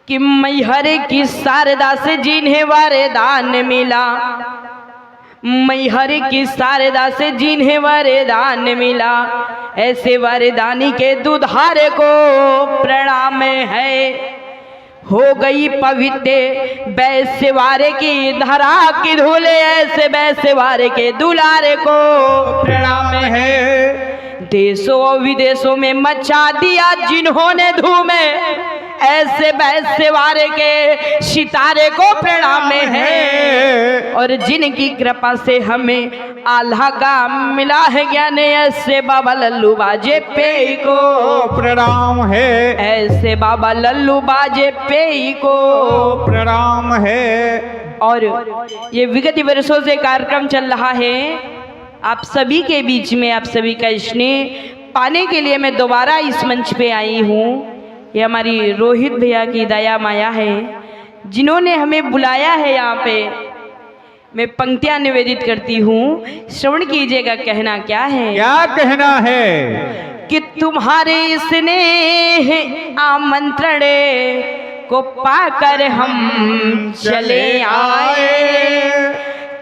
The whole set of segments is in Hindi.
कि मैहर की शारदा से जिन्हें वरदान मिला, मैहर की शारदा से जिन्हें वरदान मिला, ऐसे वरदानी के दुधारे को प्रणाम है। हो गई पवित्र बैसवारे की धरा की धूले, ऐसे बैसवारे के दुलारे को प्रणाम है। देशों और विदेशों में मचा दिया जिन्होंने धूमे, ऐसे बैसवारे के सितारे को प्रणाम है। और जिनकी कृपा से हमें आल्हा का मिला है ज्ञान, ऐसे बाबा लल्लू बाजे पे को प्रणाम है, ऐसे बाबा लल्लू बाजे पे को प्रणाम है। और ये विगत वर्षों से कार्यक्रम चल रहा है, आप सभी के बीच में आप सभी का स्नेह पाने के लिए मैं दोबारा इस मंच पे आई हूँ। ये हमारी रोहित भैया की दया माया है, जिन्होंने हमें बुलाया है यहाँ पे। मैं पंक्तियाँ निवेदित करती हूँ, श्रवण कीजिएगा कहना क्या है। क्या कहना है? कि तुम्हारे स्नेह आमंत्रण को पाकर हम चले आए,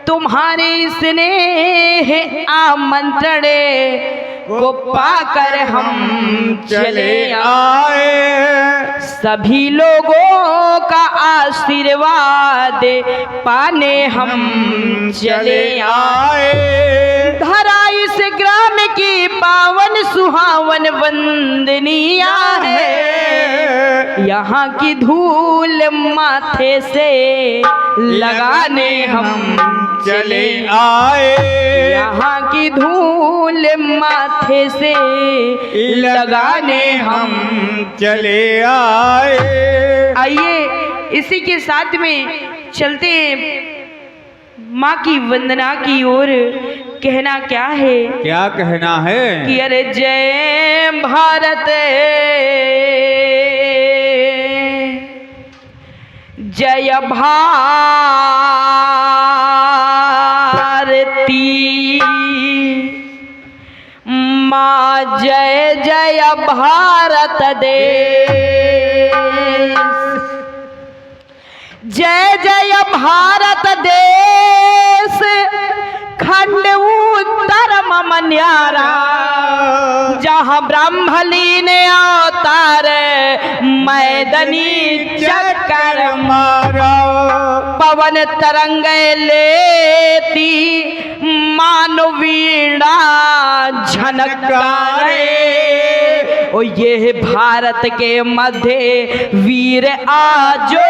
तुम्हारे स्नेह आमंत्रण को पाकर हम चले आए। सभी लोगों का आशीर्वाद पाने हम चले आए। धरा इस ग्राम की पावन सुहावन वंदनिया है, यहाँ की धूल माथे से लगाने हम चले आए। यहाँ की धूल माथे से लगाने हम चले आए। आइए इसी के साथ में चलते माँ की वंदना की ओर। कहना क्या है? क्या कहना है? कि अरे जय भारत जय भारती, माँ जय जय भारत देश, जय जय भारत देश, खंड उत्तर ममन्यारा, जहाँ ब्रह्मली ने अवतार मैदनी चक्कर मारा। पवन तरंग लेती मानो वीणा झनकारे। ओ ये भारत के मध्य वीर आजो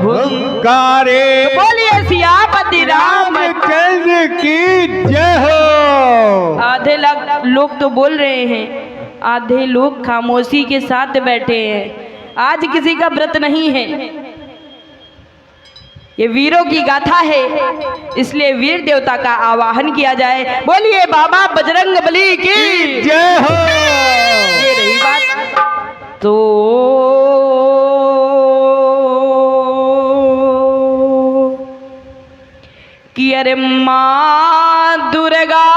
हुंकारे। बोलिए सियापति रामचंद्र की जय हो। आधे लोग तो बोल रहे हैं, आधे लोग खामोशी के साथ बैठे हैं। आज किसी का व्रत नहीं है, ये वीरों की गाथा है, इसलिए वीर देवता का आवाहन किया जाए। बोलिए बाबा बजरंग बली की जय हो। ये रही बात तो कि अरे माँ दुर्गा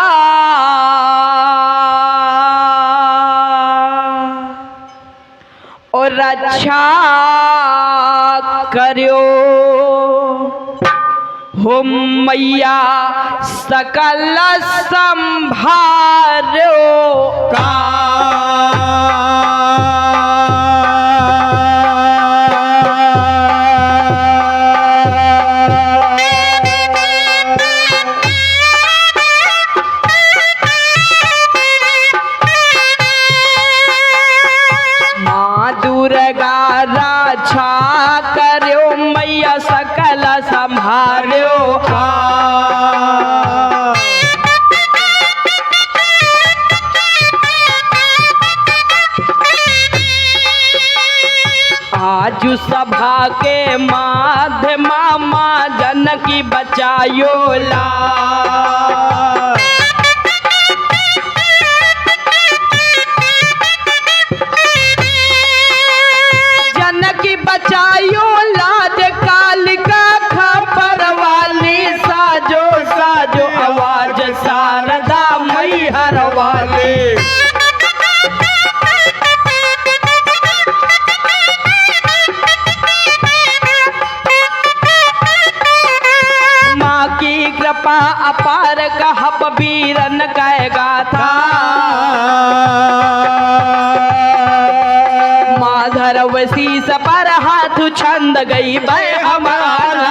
और रक्षा करो हो मैया सकल संभारो का। संभालो आज सभा के माध्यम माँ जनकी बचायो ला। जनकी बचायो लाज कालिका खबर वाली, साजो साजो आवाज शारदा मैहर वाली। धरव शीस पर हाथ छंद गई बै हमारा।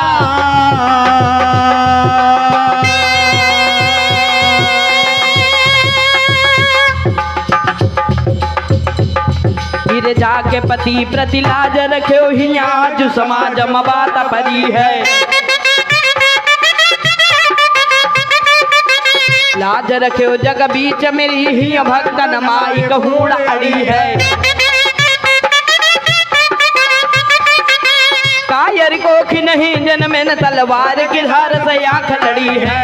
फिर जाके पति प्रति लाज रख्यो हिया जो समाज में बात परी है। लाज रख्यो जग बीच मेरी ही भक्तन माई कहूड़ अड़ी है। कायर को कि नहीं जन्मे न तलवार की धार से आंख लड़ी है।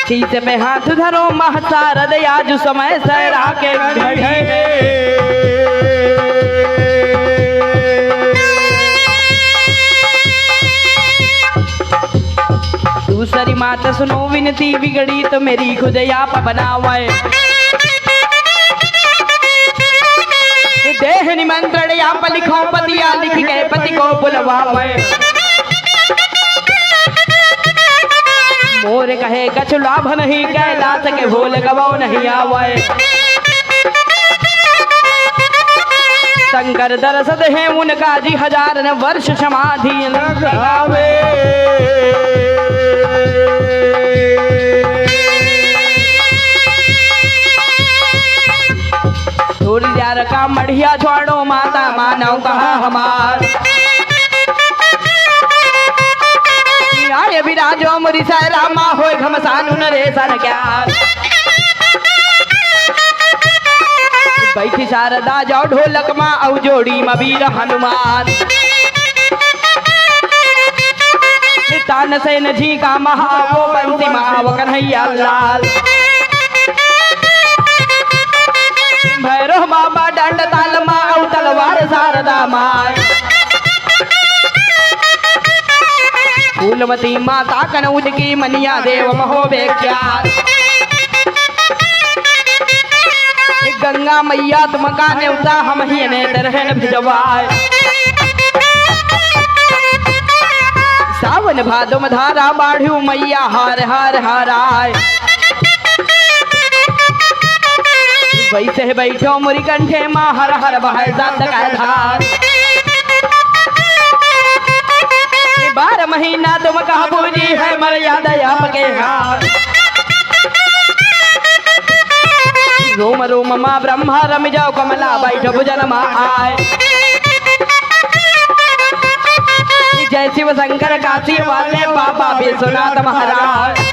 शीश में हाथ धरो महसारद आज समय सहरा के घड़ी है। दूसरी मात सुनो विनती बिगड़ी तो मेरी खुद आप बनावे। देह निमंत्रण आप लिखो पतिया लिख के पति को बुलवावे। मोर कहे कछ लाभ नहीं कैलाश के भूल गवाओ नहीं आवे। शंकर दरसद है उनका जी हजार न वर्ष समाधि लगावे। थोड़ी देर का मढ़िया छोड़ो माता मानव कहा हमार। आए विराजो मुरी साय रामा होय घमसान नरेशन क्या। बैठी शारदा जाओ ढोलक माँ औ जोड़ी में वीर हनुमान। तान सेन जी का महावो बंसी महाव कन्हैया लाल। भैरव बाबा दंड ताल माँ औ तलवार शारदा माय। फूलवती माता कनौज की मनिया देव महो विख्यात। गंगा मैया तुम का नेवता हम ही ने तरहन भिजवाए। सावन भादो में धारा बाढ़ू मैया हार हार हाराय। वैसे बैठो मुरी कंठे माँ हर हर बहाय जात का धार। 12 महीना तुम कहा पूजी है मर्यादा आपके हाथ। रोम रोम माँ ब्रह्मा रम जाओ कमला बैठो भुजन माँ आए। जय शिव शंकर काशी वाले बाबा विश्वनाथ महाराज।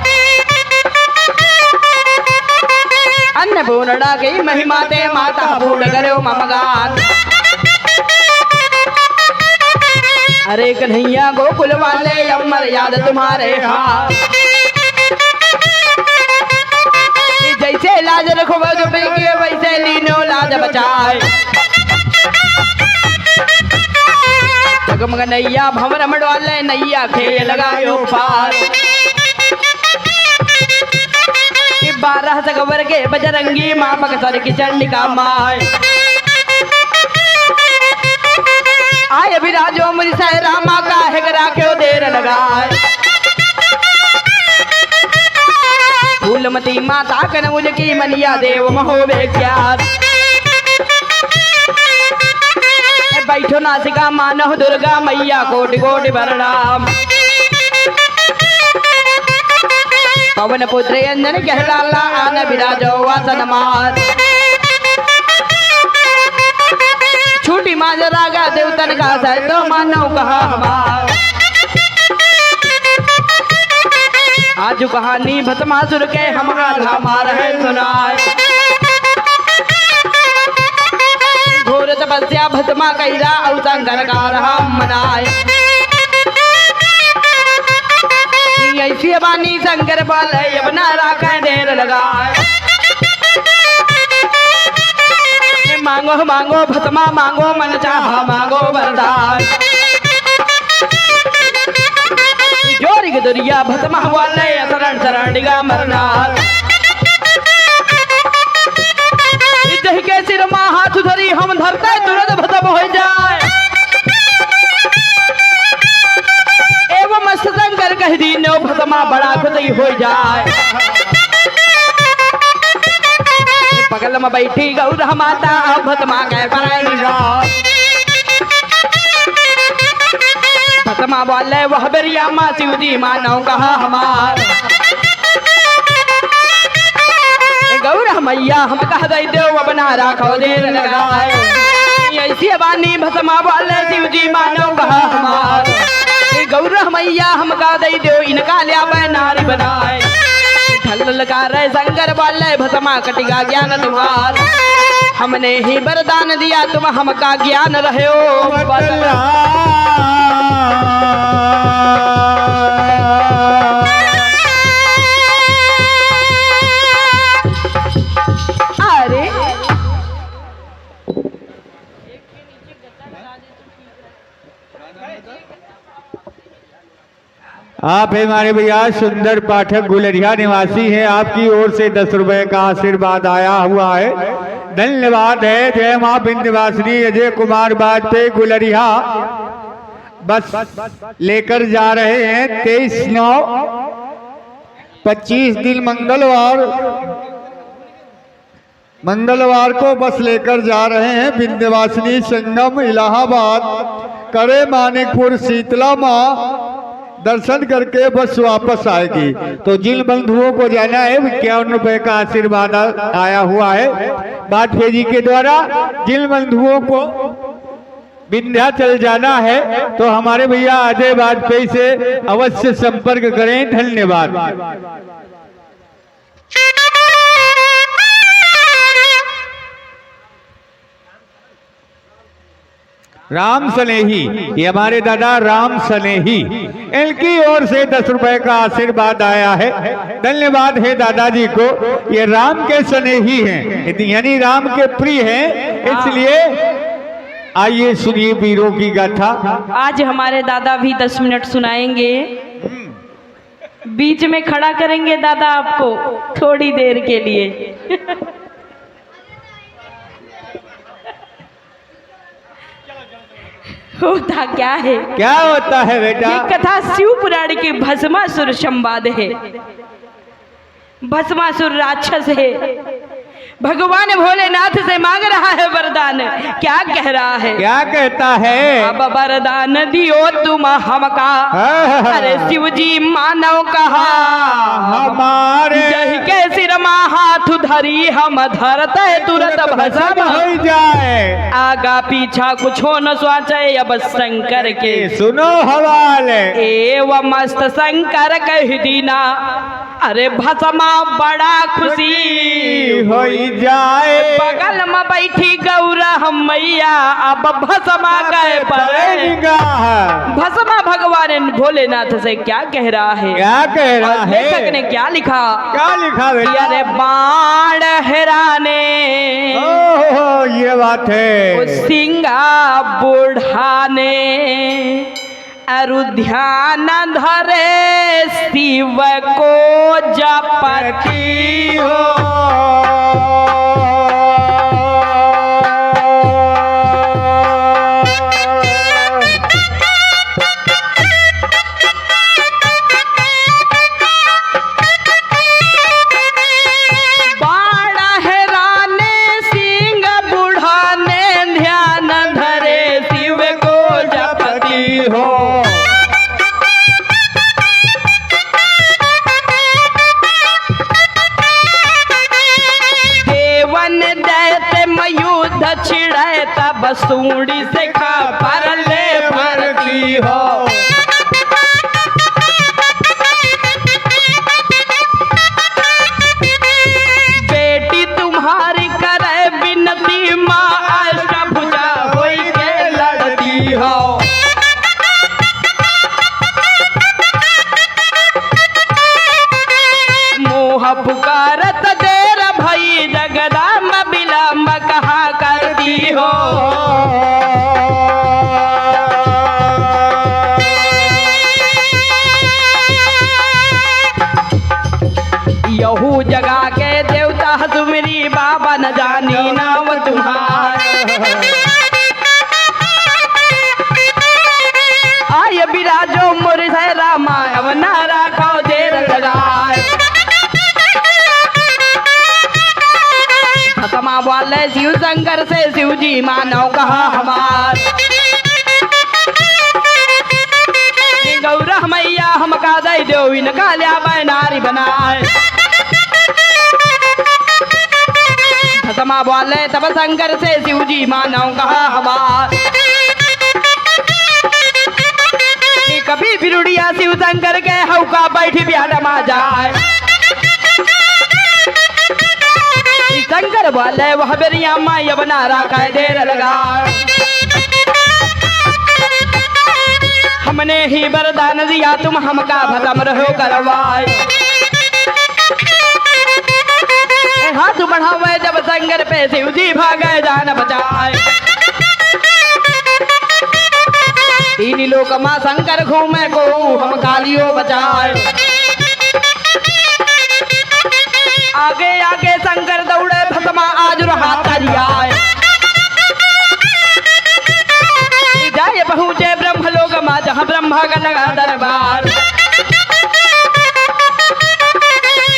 अन्नपूर्णा की महिमा ते माता पूर्ण करो ममगान। अरे कन्हैया गोकुल वाले अमर याद तुम्हारे हाथ। जैसे लाज रखो वैसे लीनो लाज बचाए। जगमग नैया भंवर मडवाले नैया खेल लगायो पार। 12 सगवर के बजरंगी माँ बक्सर की चंडिका माय। आय विराजो मुझ साय रामा का है राख्यो देर लगाए। फूलमती माता कनौज की मनिया देव महो विख्यात। बैठो नासिका मानव दुर्गा मैया कोटि कोटि प्रणाम। पवन पुत्र अंजन कहलाला आन विराजो वासन मात। छूटी माज रागा देवतन का सर तो मानव कहा हमार। आज कहानी भस्मासुर के हमार है सुनाए। घोर तपस्या भस्मा कैला और शंकर का रहा मनाए। ऐसी बानी शंकर बल अपना राखा देर लगाए। मांगो मांगो भस्मा मांगो मन चाहा मांगो वरदान। जोरी के दुरिया भस्मा वाले शरण शरण डिगा मरना। के सिर माँ हाथ धरी हम धरते तुरंत भस्म हो जाए। एवं मस्त शंकर कह दीनो भस्मा बड़ा खुदी हो जाए। बगल में बैठी गौर माता भस्मा के पराएगा। भस्मा बोले वह बेरिया माँ शिव जी मानो कहा हमार। गौर मैया हम कह दे देव बना राखो देर लगाए। ऐसी बानी भस्मा बोले शिव जी मानो कहा हमार। गौर मैया हम कह दे देव इनका लिया नारी बनाए। ढल का रे शंकर बोले भस्मा कटिगा ज्ञान तुम्हार। हमने ही वरदान दिया तुम हमका ज्ञान रहे अरे आप हमारे भैया सुंदर पाठक गुलरिया निवासी हैं। आपकी ओर से 10 रुपए का आशीर्वाद आया हुआ है। धन्यवाद है। जय मां विंध्यवासिनी अजय कुमार वाजपेयी गुलरिया बस लेकर जा रहे हैं 23/9/25 दिन मंगलवार को बस लेकर जा रहे हैं। विंध्यवासिनी संगम इलाहाबाद करे मानिकपुर शीतला माँ दर्शन करके बस वापस आएगी। तो जिन बंधुओं को जाना है 51 रुपए का आशीर्वाद आया हुआ है वाजपेयी जी के द्वारा। जिन बंधुओं को विंध्याचल जाना है तो हमारे भैया अजय वाजपेयी से अवश्य संपर्क करें। धन्यवाद। राम सनेही, ये हमारे दादा राम सनेही, इनकी ओर से 10 रुपए का आशीर्वाद आया है। धन्यवाद है दादाजी को। ये राम के सनेही हैं, यानी राम के प्रिय हैं, इसलिए आइए सुनिए वीरों की गाथा। आज हमारे दादा भी 10 मिनट सुनाएंगे। बीच में खड़ा करेंगे दादा आपको थोड़ी देर के लिए। होता क्या है? क्या होता है बेटा? ये कथा शिव पुराण की भस्मासुर संवाद है। भस्मासुर राक्षस है। भगवान भोलेनाथ से मांग रहा है वरदान। क्या कह रहा है? क्या कहता है? अब वरदान दियो तुम हमका। अरे शिव जी मानव कहा हमारे जही के सिर मा हाथ धरी हम धरते तुरंत भस्म हो जाए। आगा पीछा कुछ हो न सोचे अब शंकर के सुनो हवाले। एव मस्त शंकर कह दीना। अरे भस्मा बड़ा खुशी हो जाए। बगल में बैठी गौरा मैया अब भस्मा कहे पड़ेगा। भस्मा भगवान भोलेनाथ से क्या कह रहा है? क्या कह रहा है? लेखक ने क्या लिखा? क्या लिखा बेटा? अरे बाण हेराने ओह ये बात है। सिंगा बुढ़ाने अरु ध्यान धरे शिव को जपती हो। छिड़े तब सूड़ी से खा पर ले भरती हो। बेटी तुम्हारी करे विनती माँ अष्टभुजा होई के लड़ती हो। मोह पुकारत देर भई जगदम्बा विलम्ब कहा करती हो। भस्मा बोले शिव शंकर से शिव जी मानो कहा हमार गौरा मैया हमका दे दो इनका लिया नारी बनाए भस्मा बोले तब शंकर से शिव जी मानो कहा हमार कभी बिरुड़िया शिव शंकर के हौका बैठ ब्याह मा जाए शंकर बोले वह बेरिया माया बना रखा देर लगा हमने ही वरदान दिया तुम हमका भस्म रहो करवाए हाथ बढ़ावे जब शंकर पे शिव जी भागे जान बचाए तीन लोक माँ शंकर घूमे को हम कालियो बचाए आगे आगे शंकर दौड़े भस्मा आज रहा तरियाए जाए पहुँचे ब्रह्मलोक माँ जहाँ ब्रह्मा का लगा दरबार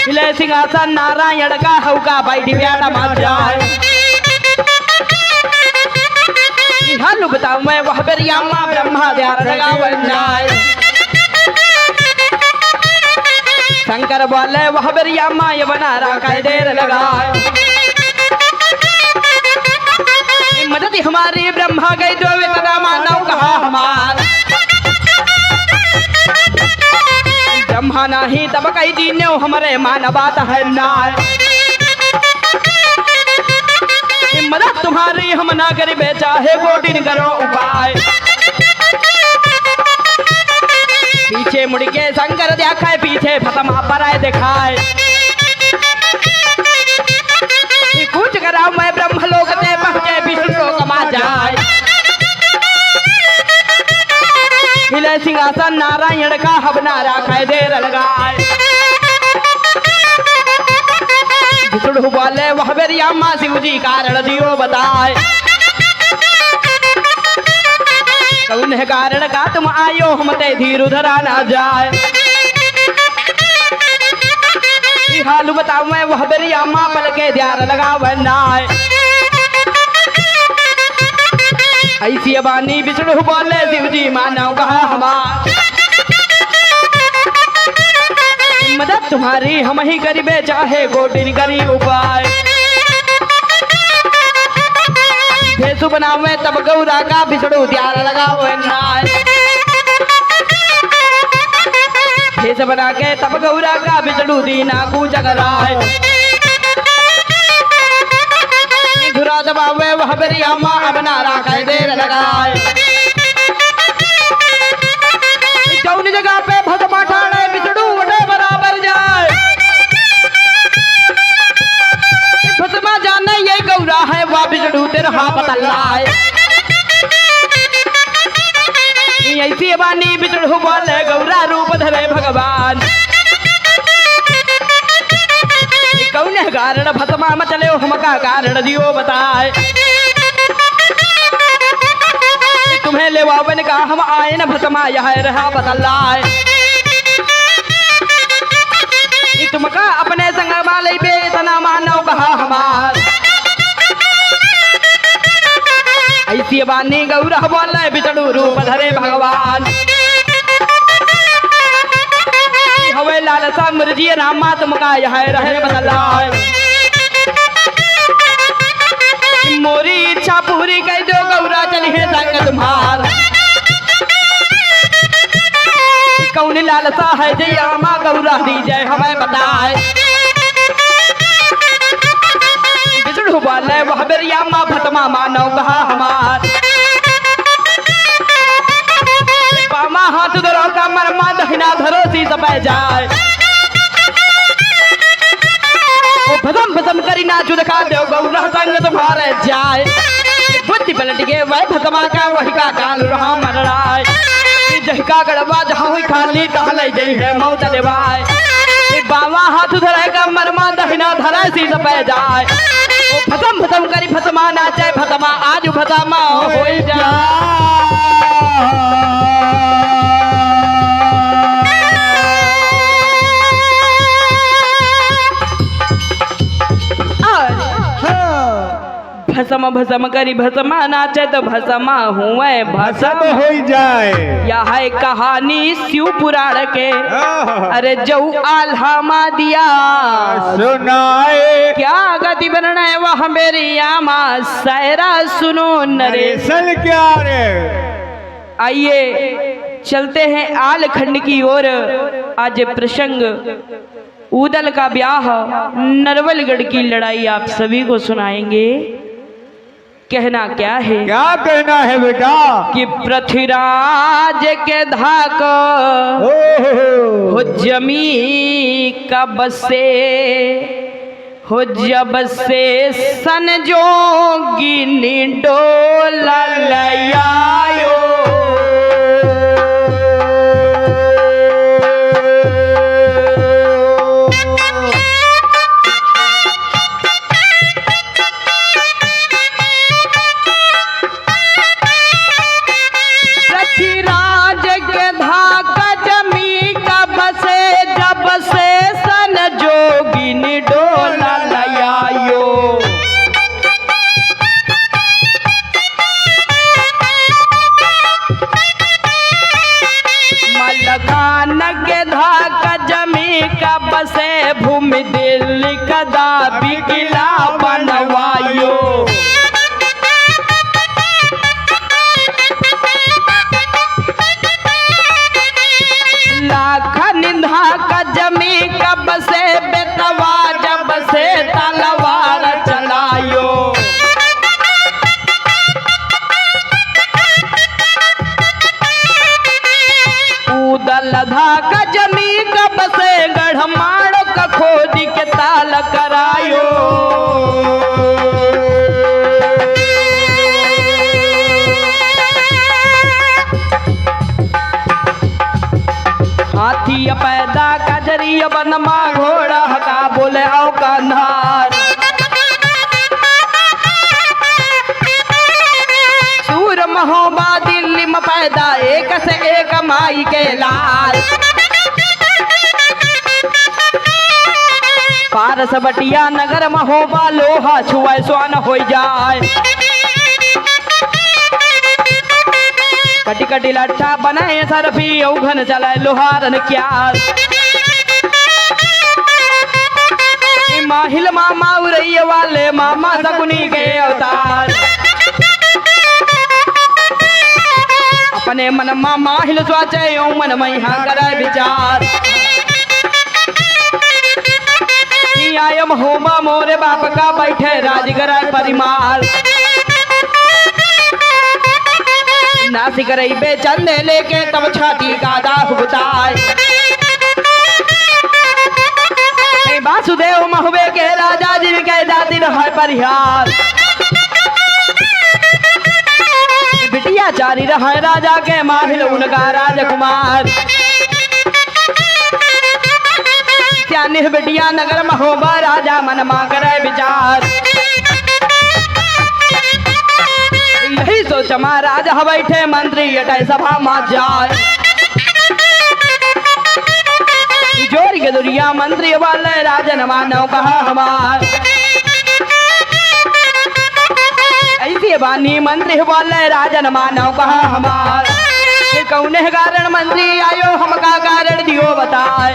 हिले सिंहासन नारायण का हौका बैठ ब्याह मा जाए हालू बताऊ मैं वह बेरिया माँ ब्रह्मा ध्यान लगा बन जाए शंकर बोले वह बेरिया माँ ये बना रखा देर लगाए मदद हमारी ब्रह्मा गई जो इतना मानव कहा हमार ब्रह्मा नहीं तब कई दीन्यो हमारे मान बात है ना मदद तुम्हारी हम ना करिबे चाहे गोटिन करो उपाय पीछे मुड़ के शंकर देखाए पीछे भस्मा पराए दिखाए कुछ करा मैं ब्रह्मलोक से पहुंचे विष्णु लोक मा जाए हिले सिंहासन नारायण का हबना रखा देर लगाए विष्णु बोले वह बेरिया माँ शिव जी कारण दियो बताए कौन है कारण का तुम आयो हम ते धीर उधरा ना जाए हालू बताऊ मैं वह बेरिया माँ पल के ध्यान लगा बनाए ऐसी बानी विष्णु बोले शिव जी मानो कहा हमार मदद तुम्हारी हम ही करीबे चाहे गोटिन करी उपाय भेसु बनावे तब गौरा का विष्णु ध्यान लगाओ भेस बना के तब गौरा का विष्णु दीना को जगराए धुरा दबावे वह बेरिया माँ अपना रखा देर लगाए कौन जगह पे भस्मा ठाणे विष्णु वटे बराबर जाए भस्मा जाने ये गौरा है वह विष्णु तेरा पतलाए ऐसी बानी विष्णु बोले गौरा रूप धरे भगवान कौन है कारण भस्मा मचले हमका कारण दियो बताए तुम्हें लेवावन का हम आए न भस्मा यह रहा बदलाए तुमका अपने संग वाले पे इतना मानो कहा हमार ऐसी बानी गौरा बोले विष्णु रूप धरे भगवान हवे लालसा मुर्जी रामा तुमका यह रहे बदलाए मोरी इच्छा पूरी कर दो गौरा चलिए संग तुम्हार कौन लालसा है जय माँ गौरा दी जय हमें बताए विष्णु बोले वह बेरिया माँ भस्मा मानो कहा हमार बामा हाथ धरो का मरमा दहिना धरो सी सपै जाए भस्म भस्म करी नाचू दिखा दो गौरा संग तुम्हारे जाए बुद्धि पलट के वह भस्मा का वही का काल रहा मर रहा जही का गड़बा जहाँ हुई खाली टहले जई है मौत देवाए बामा हाथ धरे का मरमा दहिना धरे सी सपै जाए भस्म भस्म करी भस्मा नाचे भस्मा आज भस्मा हो जाए भसम भसम करी भसमा नाचे तो भसमा हुए भसम सब हो जाए। यह है कहानी शिव पुराण के। अरे जऊ आल्हा दिया सुनाए क्या गति बनना वह मेरी आमा सायरा सुनो नरेशन। क्या रे? आइए चलते हैं आल खंड की ओर। आज प्रसंग उदल का ब्याह, नरवलगढ़ की लड़ाई आप सभी को सुनाएंगे। कहना क्या है? क्या कहना है बेटा? कि पृथ्वीराज के धाक हो जमी का बसे हो जब से सन जोगी डोला लयायो। पृथ्वीराज के धाक जमी का बसे जब से सन जोगी डोला लयायो। मलकान के धाक जमी का बसे भूमि दिल्ली का दाबी किला बनवायो। लाख निंदा का जमी कब से बेतवा जब से तलवार चलायो। उदल धाका जमी कब से गढ़माड़ का खोदी के ताल करायो। हाथी पैदा का जरिया बनमा घोड़ा का बोले आओ कंधार। सूर महोबा दिल्ली में पैदा एक से एक माई के लाल। पारस बटिया नगर महोबा लोहा छुआ स्वान हो जाए। कटी कटी लट्ठा बनाए सरफी औघन चलाए लोहारन क्या। माहिल मामा उरैये वाले मामा सकुनी के अवतार। अपने मन मामा हिल स्वाचे मन मैहा करे विचार। आयम होमा मोरे बाप का बैठे राजगर परिमार। नासिक रही बेचंदे लेके तब छाती का दाह बुताए। वासुदेव महुबे के राजा जी के जाति रहा परिहार। बिटिया चारी रहा राजा के माहिल उनका राजकुमार। त्यानिह बिटिया नगर महोबा राजा मन मा करे विचार। यही सोच महाराज बैठे मंत्री अटै सभा मा जाए। जोर के दुरिया मंत्री वाले राजन मानव कहा हमार। ऐसी बानी मंत्री वाले राजन मानव कहा हमार। कौन है कारण मंत्री आयो हमका कारण दियो बताए।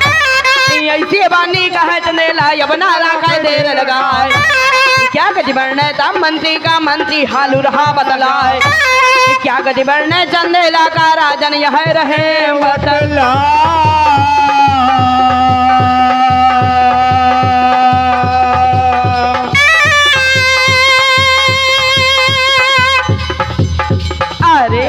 ऐसी बानी कहे चंदेला यबना राखा देर लगाए। क्या गति बढ़ने तब मंत्री का मंत्री हालू रहा बतलाए। क्या गति बढ़ने चंदेला का राजन यह रहे बतला। अरे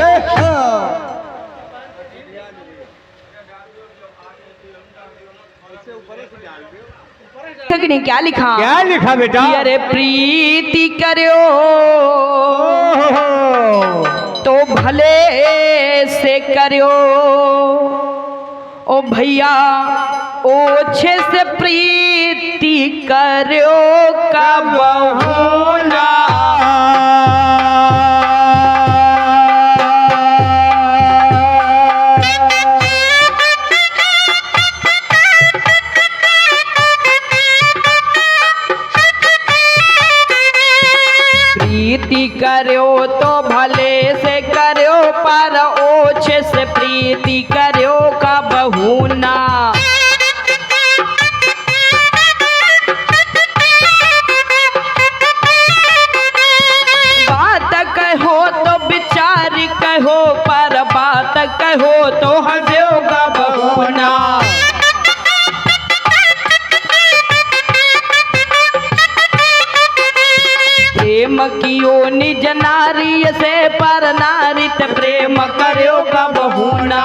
क्या लिखा? क्या लिखा बेटा? अरे प्रीति करो तो भले से करो ओ भैया ओछे से प्रीति करो कब होना। प्रीति करो तो भले से करो, पर ओछे से प्रीति करो का बहुना। बात कहो तो विचार कहो, पर बात कहो तो हंसो का बहुना। प्रेम कियो निज नारी से, पर नारित प्रेम करो का बहुना।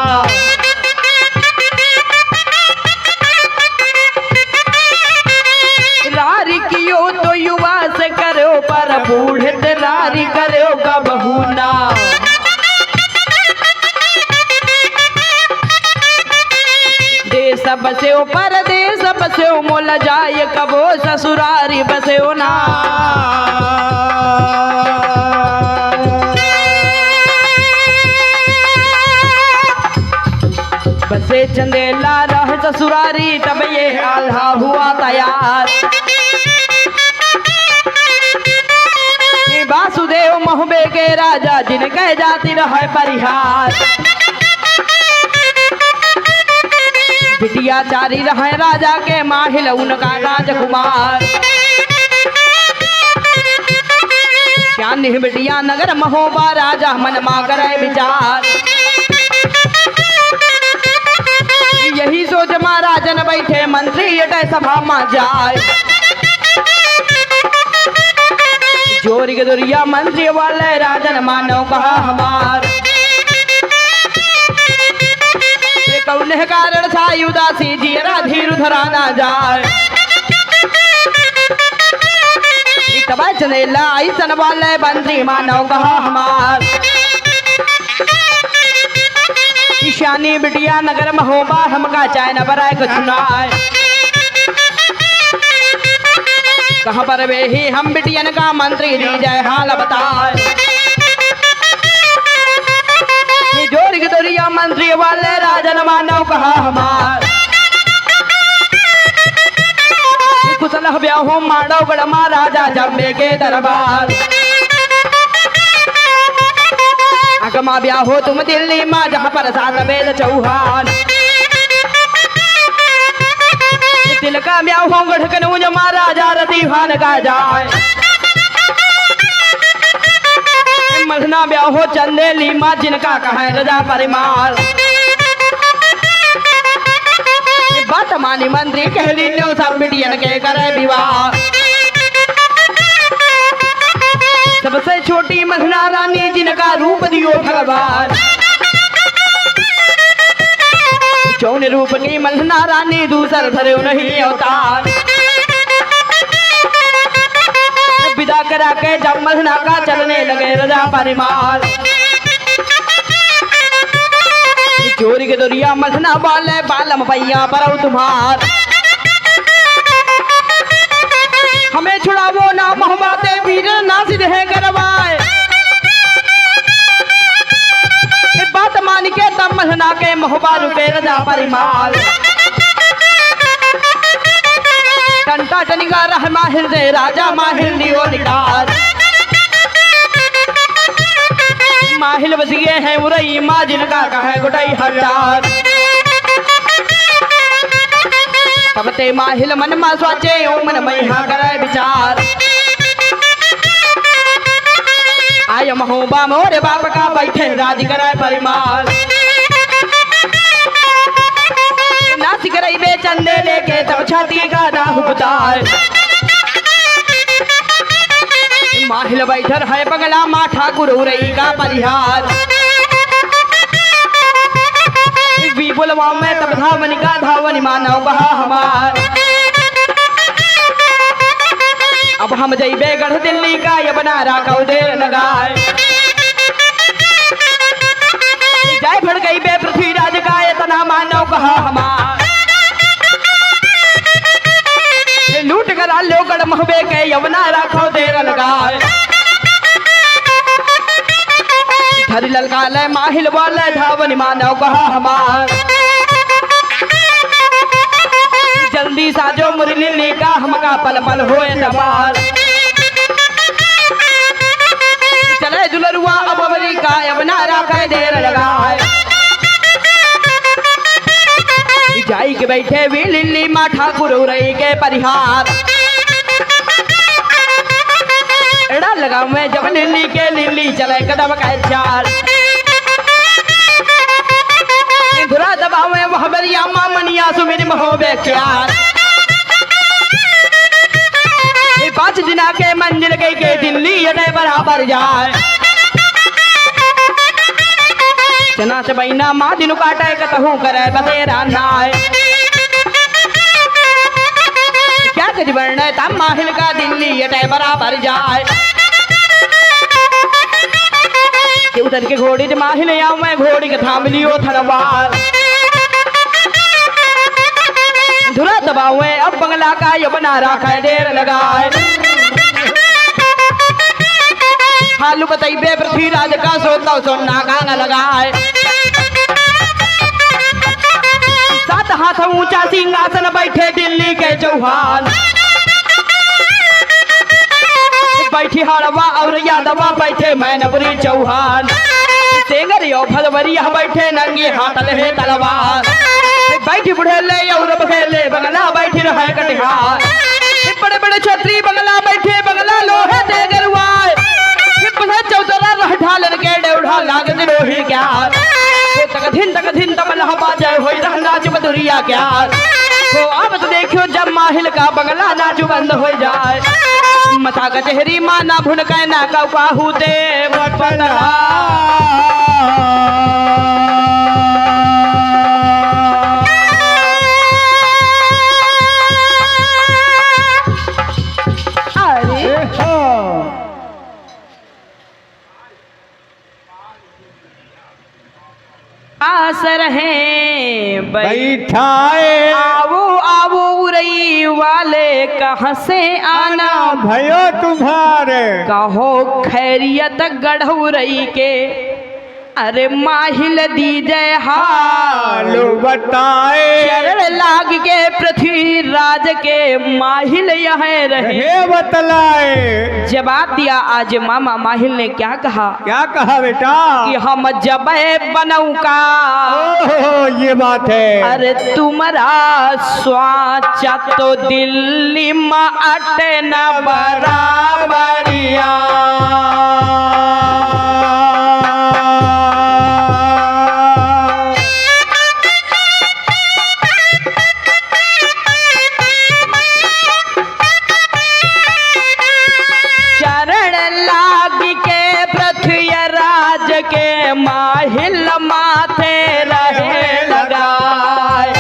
रारी कियो तो युवा से करो, पर बूढ़े रारी करो का बहुना। देश बस्यो परदेश बस्यो, मोल जाय कबो ससुरारी बस्यो ना। बसे चंदेला रह ससुरारी, तब ये आल्हा हुआ तैयार। वासुदेव मोहबे के राजा, जिनके जाति रहे परिहार। बिटिया चारी रहे राजा के, माहिल उनका राजकुमार। श्यानी बिटिया नगर महोबा, राजा मन मा करे विचार। यही सोच महाराजन बैठे, मंत्री अटै सभा मा जाय। जोर के दुरिया मंत्री वाले, राजन मानो कहा हमार। कौन कारण था उदासी, जियरा धीर धरा ना जाए। तबा चंदेला ऐसन वाले, मंत्री मानो कहा हमार। ईशानी बिटिया नगर महोबा, हमका चाय न बराए कुछ सुनाए। कहाँ पर वे ही हम बिटियन का मंत्री, दी जाए हाल बताए। जोर की दुरिया मंत्री वाले, राजन मानो कहा हमार। कुशल ब्याहो माड़ो गढ़मा, राजा जम्बे के दरबार। अगमा ब्याहो तुम दिल्ली माँ, जहाँ पर सात वेद चौहान। तिलका ब्याहो गढ़कनूज माँ, राजा रतीहान का जाए। मलना ब्याहो चंदेली माँ, जिनका कहे रजा परिमाल। बात मानी मंत्री कहली न्यू, सब बिटियन के करे विवाह। सबसे छोटी मलना रानी, जिनका रूप दियो भगवान। चौन रूप की मलना रानी, दूसर धरे नहीं अवतार। विदा करा के जब मलना का चलने लगे रजा परिमाल। चोरी के दुरिया मलना वाले, बालम भैया पर तुम्हार। हमें छुड़ावो ना मोहब्बते, वीर ना सिद्धे करवाए। बात मान के तब मलना के मोहब्बा रुपे रजा परिमाल। टंटा टनिका रह माहिर से, राजा माहिर दियो निकार। माहिल बसिए हैं उरई माँ, जिनका कहे गुटाई हजार। तब ते माहिल मन मा स्वाचे, ओ मन मैहा करे विचार। आय महोबा मोरे बाप का, बैठे राज करे परिमाल। नासी करई बे चंदे लेके, तब छाती का दाह बुतार। माहिल बैठर है बगला माँ, ठाकुर उरई का परिहार। बुलवा में तब धावनी का, धावनी मानव कहा हमार। अब हम जइबे गढ़ दिल्ली का, ये बना राखो देर लगाए। जय भड़ गई बे पृथ्वीराज का, इतना मानव कहा हमार। लूट करा लो गढ़ महबे के, यवना राखो देर लगाए। धरी ललकाले माहिल वाले, धावनी मानव कहा हमार। जल्दी साजो मुरली का, हमका पल पल होए दबार। बैठे बैठे भी लिल्ली माँ ठाकुर रही के परिहार एड़ा लगा मैं जब लिल्ली के लिल्ली चले कदम का चार धुरा दबावे वह बरिया माँ मनिया सुमिर महोबे क्यार 5 दिना के मंजिल के दिल्ली ये बराबर जाए चना से बहना माँ दिन काटे कतहू करे बतेरा नाय क्या करी वर्ण तम माहिल का दिल्ली ये बराबर जाए कि उतर के घोड़ी से माहिल आऊं मैं घोड़ी के थाम लियो थरवार धुरा दबावे अब बंगला का ये बना रखा है देर लगाए हालू बताइबे पृथ्वीराज का सोता सोना गाना लगाए 7 हाथ ऊंचा सिंहासन बैठे दिल्ली के चौहान बैठी हड़वा और यादवा बैठे मैनपुरी चौहान सेंगरियो फलवरिया बैठे नंगे हाथ ले तलवार बैठी बुढ़ेले और बखेले बंगला बैठी रहे कटिहार बड़े बड़े छतरी बंगला बैठे बंगला लोहे दे गरवाए चौतरा रह ढालन के डेढ़ा लाग दिलोही क्या तक धिन तमल बाजे होई रह नाच मधुरिया क्या तो अब तो देखियो जब माहिल का बंगला नाच बंद हो जाए मथा कचहरी माना भुन के ना काहू दे आसर है बैठाए आवो आवो उरई वाले कहाँ से आना भयो तुम्हारे कहो खैरियत गढ़उरई के अरे माहिल दी जय हाल बताए शरण लाग के पृथ्वीराज के माहिल यहाँ रहे बतलाए जवाब दिया आज मामा माहिल ने क्या कहा बेटा कि हम जब बनौका ये बात है अरे तुम्हारा स्वाचा तो दिल्ली में अटे न बराबरिया के माहिल माथे रहे लगाए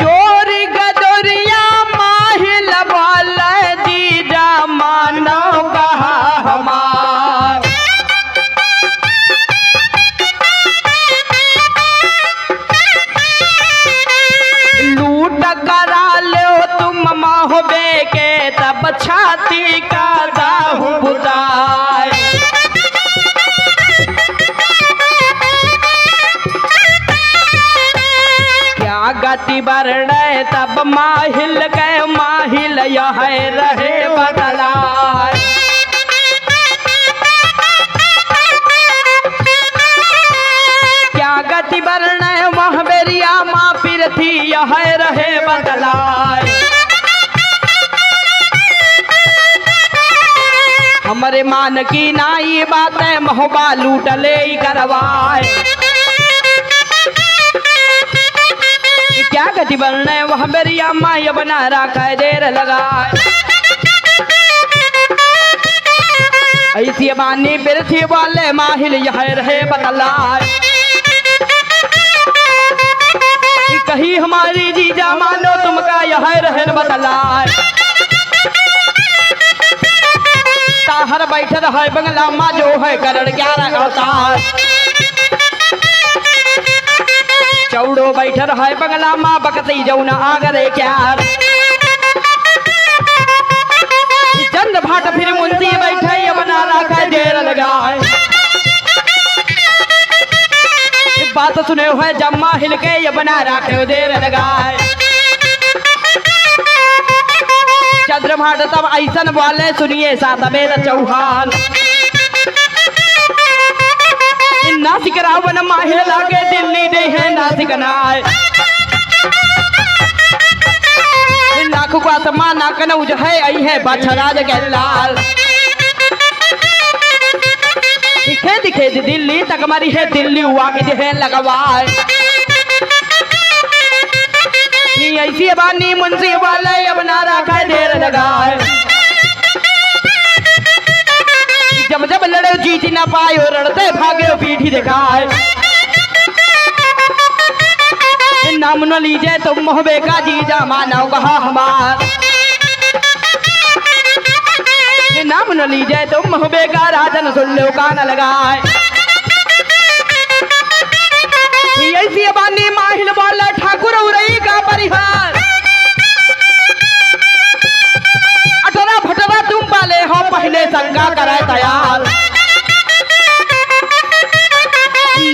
चोरी गदोरिया माहिल वाला जीजा मानो कहा हमार लूट करा लो तुम माहबे के तब छाती का दाहू बुदाए क्या गति वर्ण तब माहिल के माहिल यह रहे बदलाए क्या गति वर्ण महबेरिया माँ पृथ्वी यह रहे बदलाए हमारे मान की नाई बातें महोबा लूटले करवाए क्या गति बनने वह मेरी अम्मा ये बना रखा है देर लगाए ऐसी बानी पृथ्वी वाले माहिल यह रहे बदलाए कहीं हमारी जीजा मानो तुमका यह रहे बदलाए ताहर बैठल है बंगला माँ जो है करण 11 अवतार चौड़ो बैठल है बंगला माँ बकती जौना आगरे क्या चंद भाट फिर मुंशी बैठे ये बना रखा देर लगाए बात सुने हुए जम्मा हिल के ये बना रखे देर लगाए चंद्रभाट तब ऐसन बोले सुनिए सातवेद चौहान नासिक रावण माहे लागे दिल्ली दे है नासिक नाय लाखों का समान कनौज है आई है बादशाह के लाल दिखे दिखे दिल्ली तक मरी है दिल्ली हुआ के है लगवाए ऐसी बानी मुंशी वाले अब नारा खाए देर लगाए जब जब लड़े जीत ना पाए और लड़ते भागे पीठी दिखाए नाम न लीजिए तुम मोहबे का जीजा मानव कहा हमार नाम न लीजिए तुम मोहबे का राजन सुन लो का न लगाए ऐसी बानी माहिल बोला ठाकुर उरई का परिहार अटरा फटरा तुम पाले हो पहले शंका कराए तैयार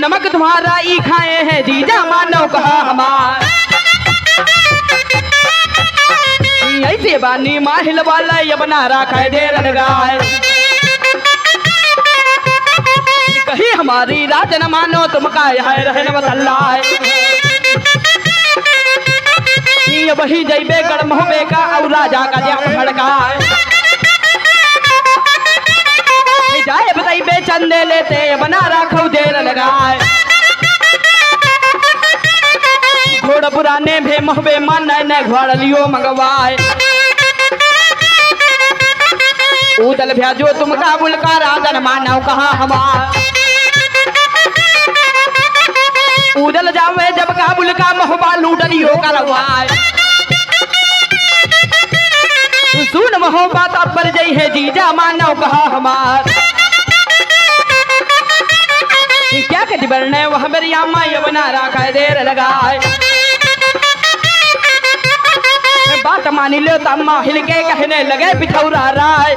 नमक तुम्हारा ई खाए हैं जीजा मानो कहा हमार ऐसे बानी माहिल वाला ये बना रखा है देर लगाए कहीं हमारी राज न मानो तुम का है रहने बतल्ला ये वही जैबे गढ़ मोहबे का और राजा का जब भड़का जाए बताइबे चंदे लेते बना रखो देर लगाए घोड़ पुराने भे मोहबे मन न घोड़ लियो मंगवाए उदल भ्याजो तुम काबुल का राजन मानव कहा हमार उदल जावे जब काबुल का मोहबा लूट लियो करवाए सुन मोहबा तब पर जई है जीजा मानव कहा हमार क्या कटी बरने वह मेरी अम्मा ये बना रखा है देर लगाए बात मानी लो तम्मा हिल के कहने लगे पिठौरा राय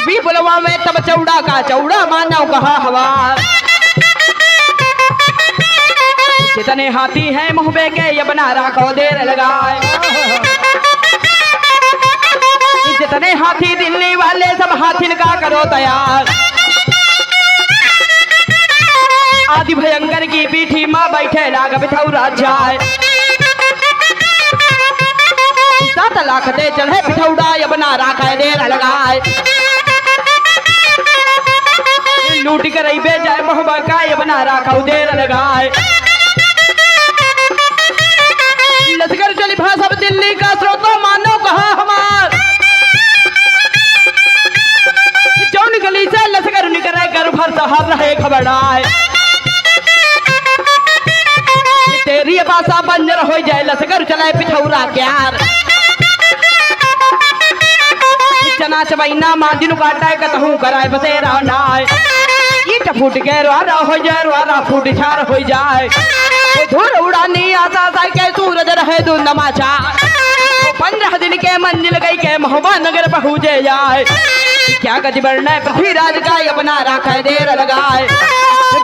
भी बुलवा में तब चौड़ा का चौड़ा मानव कहा हवार जितने हाथी हैं मुहबे के ये बना रखो देर लगाए जितने हाथी दिल्ली वाले सब हाथी का करो तैयार आदि भयंकर की पीठी माँ बैठे लाग पिठौरा जाए 7 लाख दे चढ़े पिठौड़ा ये बना रखा है देर लगाए लूट कर रही बे जाए मोहबा का ये बना रखा देर लगाए लश्कर चली भाषा दिल्ली का स्रोतो मानो कहा हमार जौन गली से लश्कर निकले घर भर शहर रहे खबरदार तेरी भाषा बंजर हो जाए लश्कर चलाए पिठौरा क्यार चना चबैना माजिन काटा कतहू कराए बसेरा नाय ईट फूट के रुआरा हो जाए रुआरा फूट छार हो जाए धूल उड़ानी आशा सा के सूरज रहे दो नमाचा 15 दिन के मंजिल गई के मोहबा नगर पहुँचे जाए क्या गज बढ़ने पृथ्वीराज का अपना रखा देर लगाए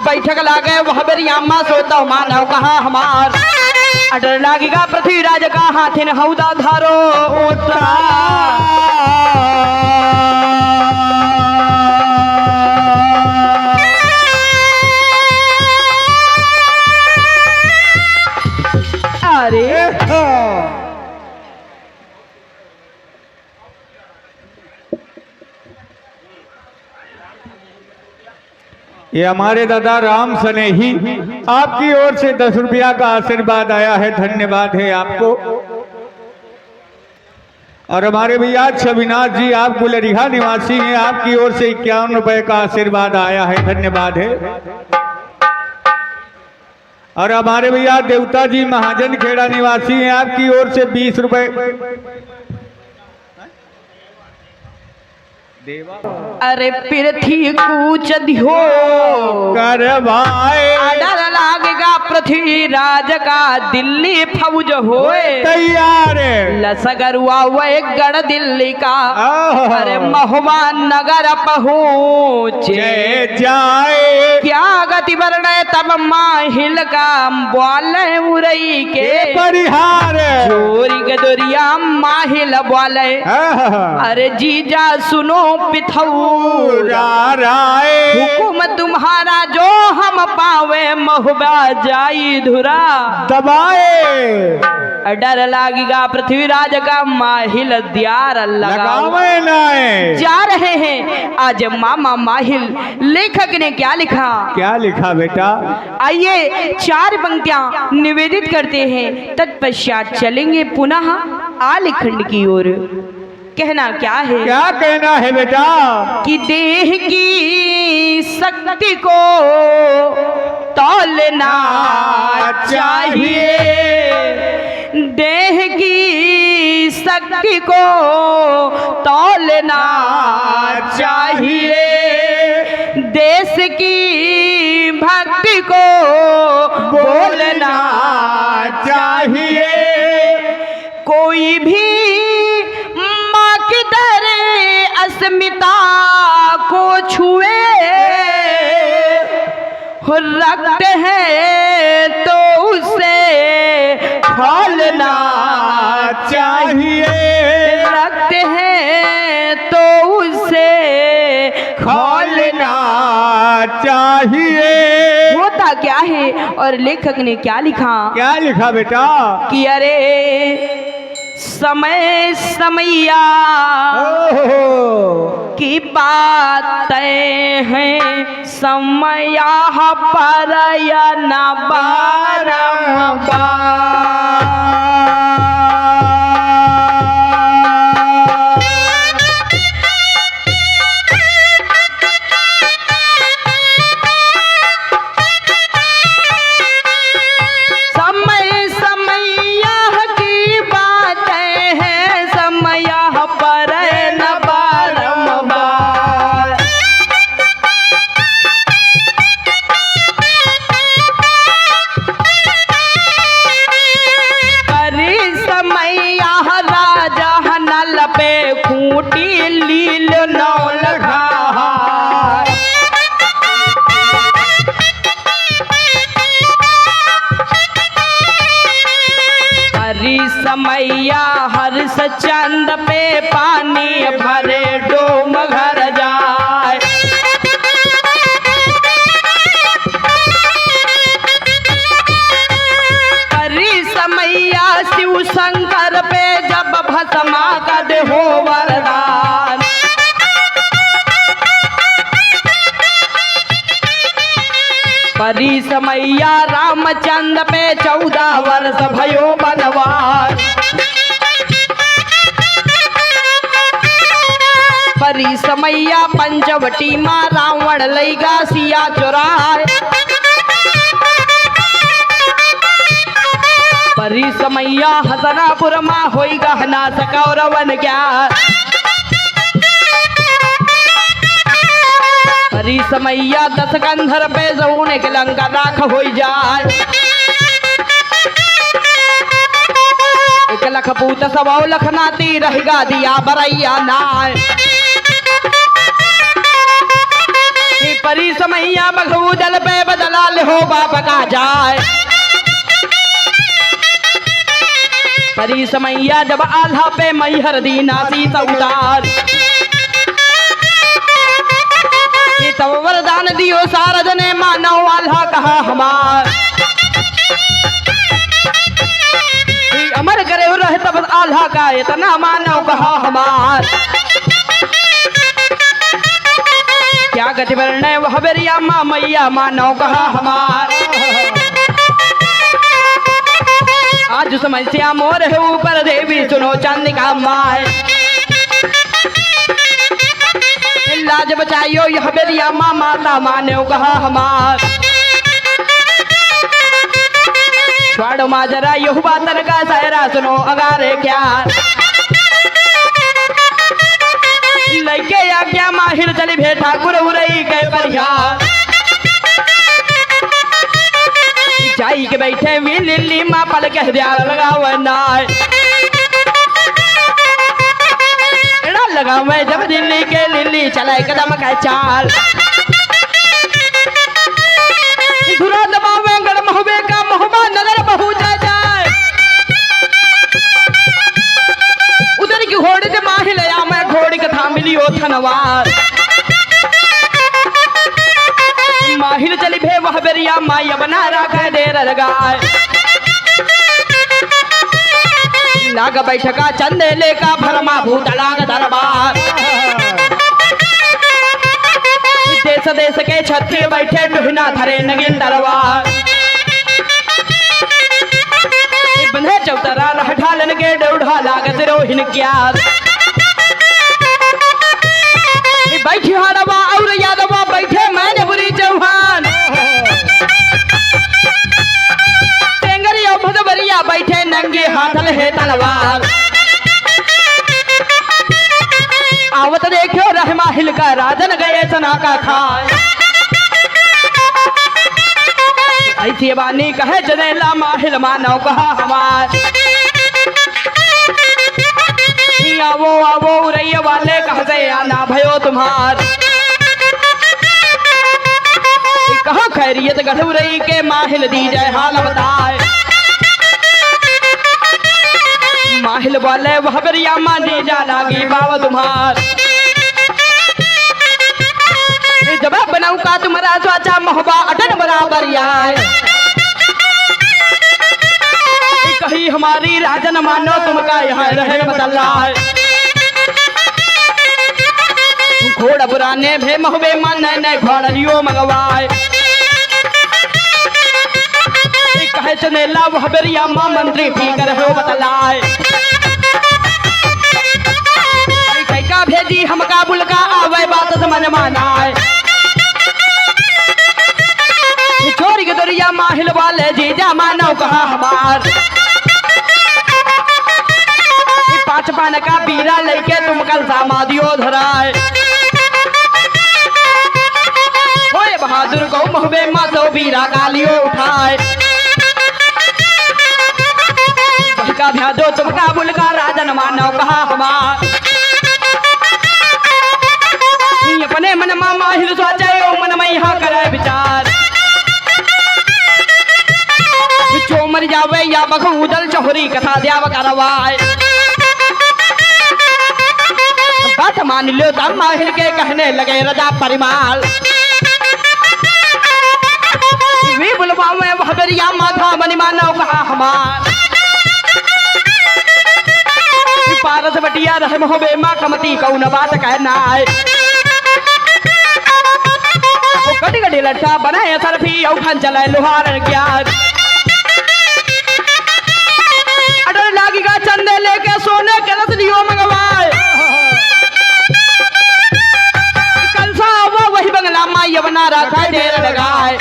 बैठक लागे वह बेरी अम्मा सोता मानव कहा हमार अडर लागेगा पृथ्वीराज का हाथिन हौदा धारो उतरा अरे ये हमारे दादा राम सनेही आपकी ओर से 10 रुपया का आशीर्वाद आया है, धन्यवाद है आपको। और हमारे भैया छविनाथ जी आप गुलरिहा निवासी हैं, आपकी ओर से 51 रुपए का आशीर्वाद आया है, धन्यवाद है। और हमारे भैया देवता जी महाजन खेड़ा निवासी हैं, आपकी ओर से 20 रुपए। अरे पृथ्वी कूच दिहो करवाए डर लागेगा पृथ्वीराज का दिल्ली फौज होए तैयार लसगरुआ वह गढ़ दिल्ली का अरे महुआ नगर पहुँचे जाए क्या गति बरने तब माहिल का बोले उरई के परिहार चोरी गदरिया माहिल बोले अरे जीजा सुनो पिथौरा राय हुकुम तुम्हारा जो हम पावे महुबा जाई धुरा दबाए डर लागेगा पृथ्वीराज का माहिल द्यार लगावे नाए। जा रहे हैं आज मामा माहिल। लेखक ने क्या लिखा? क्या लिखा बेटा? आइए 4 पंक्तियां निवेदित करते हैं, तत्पश्चात चलेंगे पुनः आलेखंड की ओर। कहना क्या है? क्या कहना है बेटा? कि देह की शक्ति को तौलना चाहिए, देह की शक्ति को तौलना चाहिए, देश की भक्ति को बोलना चाहिए। कोई भी माँ की तरह अस्मिता को छुए, रक्त है तो उसे खोलना चाहिए, रक्त है तो उसे खोलना चाहिए। होता क्या है और लेखक ने क्या लिखा? क्या लिखा बेटा? कि अरे समय समैया की बातें हैं, समया पर या न बारंबार। समय समैया की बातें हैं, समया पर न बारंबार। परी समैया राजा नल पे खूंटी लील नौ लगा। हरी समैया हर्ष चंद पे पानी भरे डोम घर जाए। हरी समैया शिव शंकर पे जब भस्मा कर हो वरदान। परी समैया रामचंद्र पे 14 वर्ष भयो बनवास। परी समैया पंचवटी माँ रावण लईगा सिया चुराए। परी समैया हसनापुर माँ होई गहना सकौरवन क्या। परी समैया 10 कंधर पे जऊने के लंका राख हो जाए। 1 लख पूत 100 लख नाती रहेगा दिया बरैया नाय। परी समैया बघू दल पे बदलाल हो बाप का जाए। परी समैया जब आल्हा पे मैहर दीना सीता उतार। तब वरदान दियो सारद ने मानो आल्हा कहा हमार। अमर करे रहे तब आल्हा का इतना मानो कहा हमार। क्या गति वर्ण वह बेरिया माँ मैया मानो कहा हमार। आज समस्या मोर है ऊपर देवी सुनो चंदिका माय। लाज बचाइयो यह बेरिया माँ माता मानो कहा हमार। छोड़ो माजरा यह बातन का सहरा सुनो अगारे क्या। लैके आज्ञा माहिर चली भे ठाकुर उरई के बरिया। जाई के बैठे भी लिल्ली माँ पल के ध्यान लगावे नाय। लगावे जब दिल्ली के लिल्ली चले कदम का चाल। धुरा दबावे गड़ महुबे का महुबा नगर बहु जाए। उधर की घोड़ी से माही लया मैं घोड़ी का था मिली हो उठनवार माहिल चली भे वह बेरिया माई बना रखा देर लगाए लाग बैठका चंदे लेका भरमा भूत लाग दरबार देश देश के छत्ती बैठे टुहना धरे नगिन दरबार बंधे चौतरा रह ढालन के डौढ़ा लागत रोहिन क्या बैठी हरवा और यादवा बैठे मैंने बुरी चौहान टेंगरी और भगवरिया बैठे नंगे हाथल है तलवार आवत देखो रहमा हिल का राजन गए सना का खाए ऐसी बानी कहे जनेला माहिल मानो कहा हमार आवो आवो उरैया वाले कह से आना भयो तुम्हार कहा खैरियत गढ़ुरई के माहिल दी जय हाल बताए माहिल वाले वह बरिया मानी जा लागी बाबा तुम्हार जब बनाऊ का तुम्हारा स्वाचा मोहबा अटन बराबर आए कही हमारी राजन मानो तुमका यहाँ रहे बदलाए घोड़ बुराने भे महबे मन न घोड़ियो मंगवाए कहे चनेला वह बेरिया मां मंत्री पीकर हो बतलाए का भेजी हम काबुल का आवे बात समझ मानाए छोरी के दरिया माहिल वाले जीजा मानो कहा हमार पांच पान का बीरा लेके तुम कल सामादियो धराए होए बहादुर को महबे मातो बीरा कालियो उठाए का भ्या दो तुम काबुल का राजन मानो कहा हमार अपने मन मामा हिल सोचे मन में यहाँ करे विचार जो मर जावे या बखूदल चोहरी कथा द्याव करवाए बात मान लो तब माहिर के कहने लगे रजा परिमाल वी बुलवा में वह बेरिया माथा बनी मानो कहा हमार पारस बटिया रहम हो बे माँ कमती कौन बात कहना है गड़ी गड़ी लड़का बनाए सरफी औखन चलाए लोहार ज्ञान अडर लागेगा चंदे लेके सोने के रसलियों मंगवाए कंसा वो वही बंगला माई बना रखा देर लगाए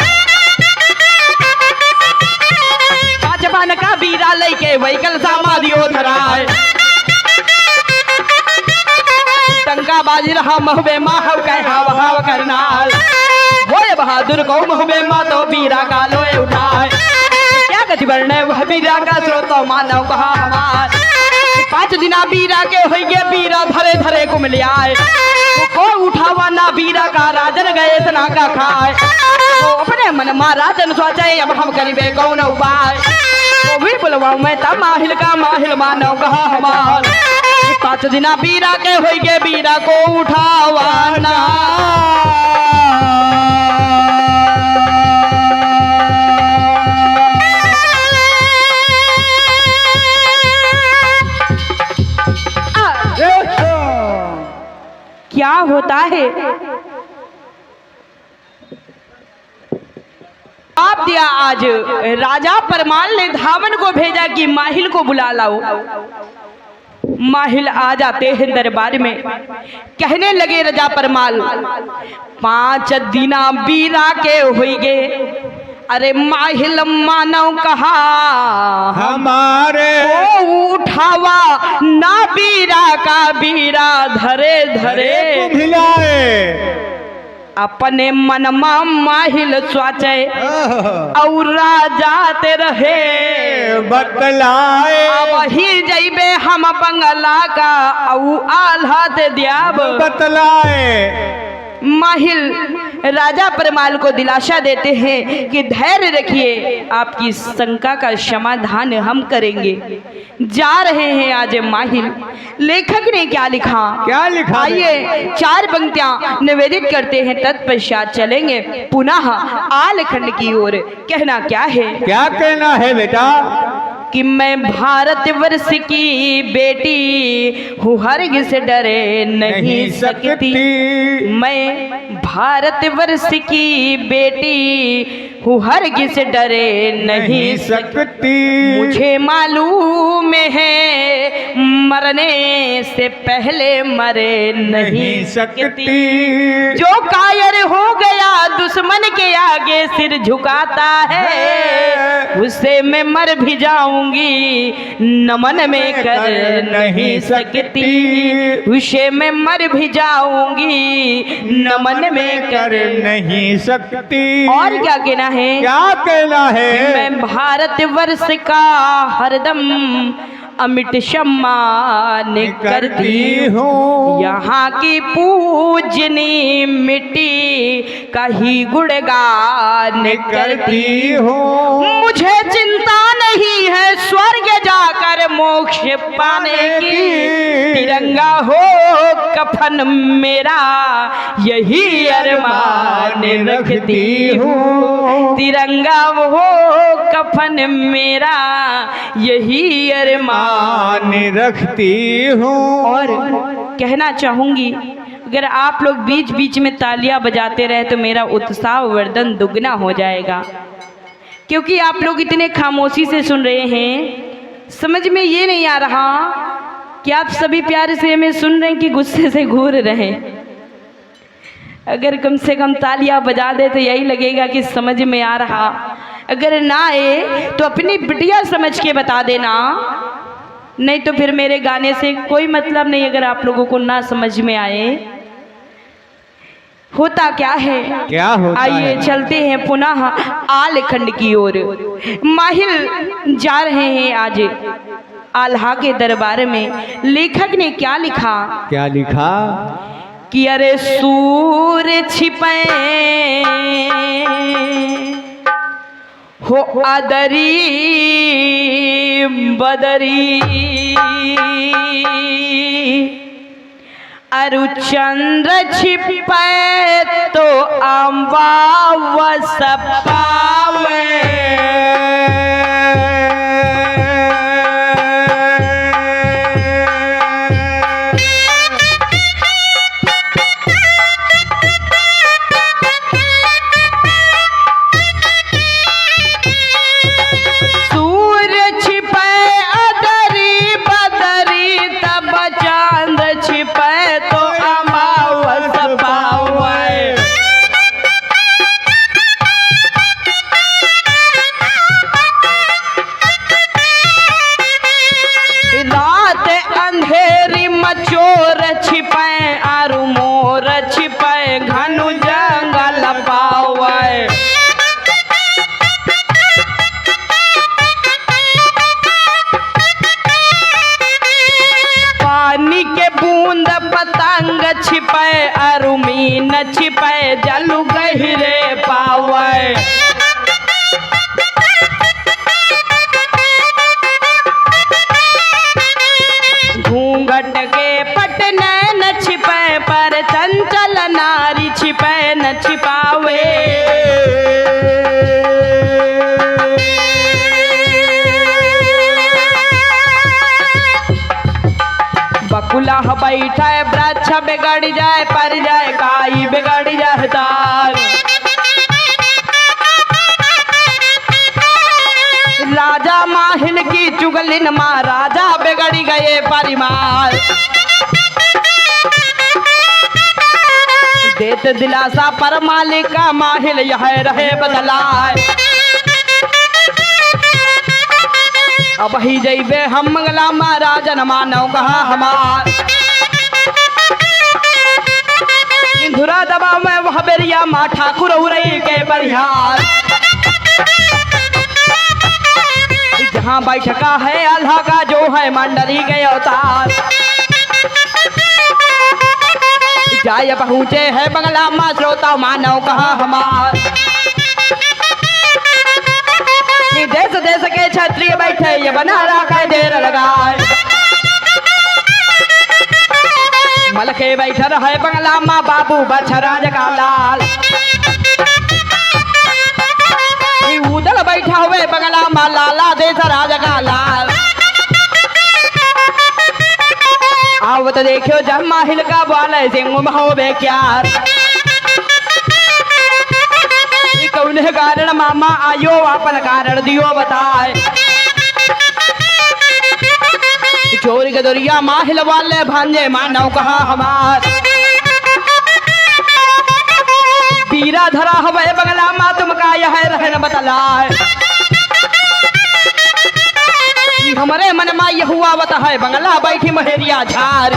पांच पान का बीरा लेके वही कल सामादियो धराए टंका बाजी रहा महबे माँ हव कह हाव हाव करना होए बहादुर को महबे माँ तो बीरा का लोए उठाए क्या गति वर्णे वह बीरा का स्रोत मानव कहा हमार पांच दिना बीरा के होइए बीरा धरे धरे को मिल आए को उठावा ना बीरा का राजन गए तना का खाए तो अपने मन मा राजन सोचे अब हम करीबे कौन उपाय तो भी बुलवाऊं मैं तब माहिल का माहिल मानव कहा हमार पांच दिना बीरा के होइए बीरा को उठावाना क्या होता है आप दिया आज राजा परमाल ने धावन को भेजा कि माहिल को बुला लाओ माहिल आ जाते हैं दरबार में कहने लगे राजा परमाल पांच दिना बीरा के होइगे अरे माहिल मानव कहा हमारे उठावा ना बीरा का बीरा धरे धरे भिलाए अपने मन माहिल स्वाचे और जाते रहे बतलाए वही जइबे हम बंगला का औ आल्हा दे दियाब बतलाए माहिल राजा परमाल को दिलासा देते हैं कि धैर्य रखिए, आपकी शंका का समाधान हम करेंगे। जा रहे हैं आज माहिल। लेखक ने क्या लिखा? क्या लिखा? आइए 4 पंक्तियां निवेदित करते हैं, तत्पश्चात चलेंगे पुनः आलखंड की ओर। कहना क्या है? क्या कहना है बेटा? कि मैं भारतवर्ष की बेटी हूँ, हरगिज़ डरे नहीं सकती। मैं भारतवर्ष की बेटी हूँ, हरगिज़ डरे नहीं सकती। मुझे मालूम है मरने से पहले मरे नहीं सकती। जो कायर हो गया दुश्मन के आगे सिर झुकाता है, उससे मैं मर भी जाऊंगी नमन में कर नहीं सकती। उसे मैं मर भी जाऊंगी नमन में कर नहीं सकती। और क्या कहना है? क्या कहना है? मैं भारतवर्ष का हरदम अमिट सम्मान करती हूँ। यहाँ की पूजनी मिट्टी का ही गुणगान करती हूँ। मुझे चिंता नहीं है स्वर्ग जाकर मोक्ष पाने की। तिरंगा हो कफन मेरा यही अरमान रखती हूँ। तिरंगा हो कफन मेरा यही अरमान रखती हूँ। और कहना चाहूंगी, अगर आप लोग बीच बीच में तालियां बजाते रहे तो मेरा उत्साह वर्धन दुगना हो जाएगा, क्योंकि आप लोग इतने खामोशी से सुन रहे हैं। समझ में ये नहीं आ रहा कि आप सभी प्यार से हमें सुन रहे हैं कि गुस्से से घूर रहे हैं। अगर कम से कम तालियां बजा दे तो यही लगेगा कि समझ में आ रहा। अगर ना आए तो अपनी बिटिया समझ के बता देना, नहीं तो फिर मेरे गाने से कोई मतलब नहीं अगर आप लोगों को ना समझ में आए। होता क्या है? क्या होता आइए है? चलते हैं पुनः आलखंड की ओर। माहिल जा रहे हैं आज आल्हा के दरबार में। लेखक ने क्या लिखा? क्या लिखा? कि अरे सूर छिपे हो अदरी बदरी, अरु चंद्र छिपे तो अम्बा वस पावे। चोर छिपे आरु मोर छिपे घनु जंगल पावे। पानी के बूंद पतंग छिपे आरु मीन छिपे जलु गहरे पावे। घूंघट के पटने न छिपे पर चंचल नारी छिपे न छिपावे। बकुला बैठा वृक्ष बिगड़ जाए पर जाए काई बिगड़ जाए तार। राजा माहिल की चुगलिन महाराजा बिगड़ी गए परिमार। देत दिलासा पर मालिक का माहिल यह रहे बदलाए। अब ही जैबे हम मंगला महाराजन मानव कहा हमार। धुरा दबा में वह बेरिया माँ ठाकुर उरई के बरिहार। जहाँ बैठका है आल्हा का जो है मंडली के अवतार। जाय पहुँचे है बंगला माँ श्रोता मानव कहा हमार। देश देश के क्षत्रिय बैठे ये बना रखा देर लगाए। मलके बैठर है बंगला माँ बाबू बछराज का लाल। उदल बैठा हुए बंगला माँ लाला देश राज का लाल। आवत देखियो जब माहिल का बाल सिंह महोबे क्यार। कौन कारण मामा आयो अपन कारण दियो बताए। चोरी के दरिया माहिल वाले भांजे मानव कहा हमार। पीरा धरा हवे बंगला माँ तुमका यह रहन बतलाए। हमारे मन में यह हुआ बता है बंगला बैठी महेरिया झार।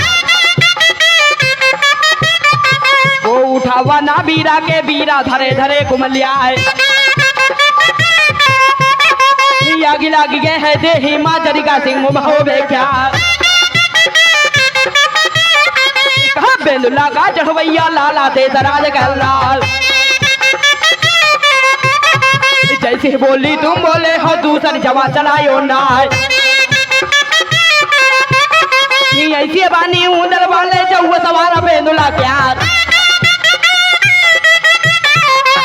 वो उठावा ना बीरा के बीरा धरे धरे कुमलिया आगे लाग गए है देही माँ जरिका सिंह महोबे क्या। कहा बेलुला का चढ़वैया लाला ते दराज का लाल। जैसे बोली तुम बोले हो दूसरी जवा चलायो ना। ऐसी बानी उधर वाले जब सवारा बेलुला प्यार।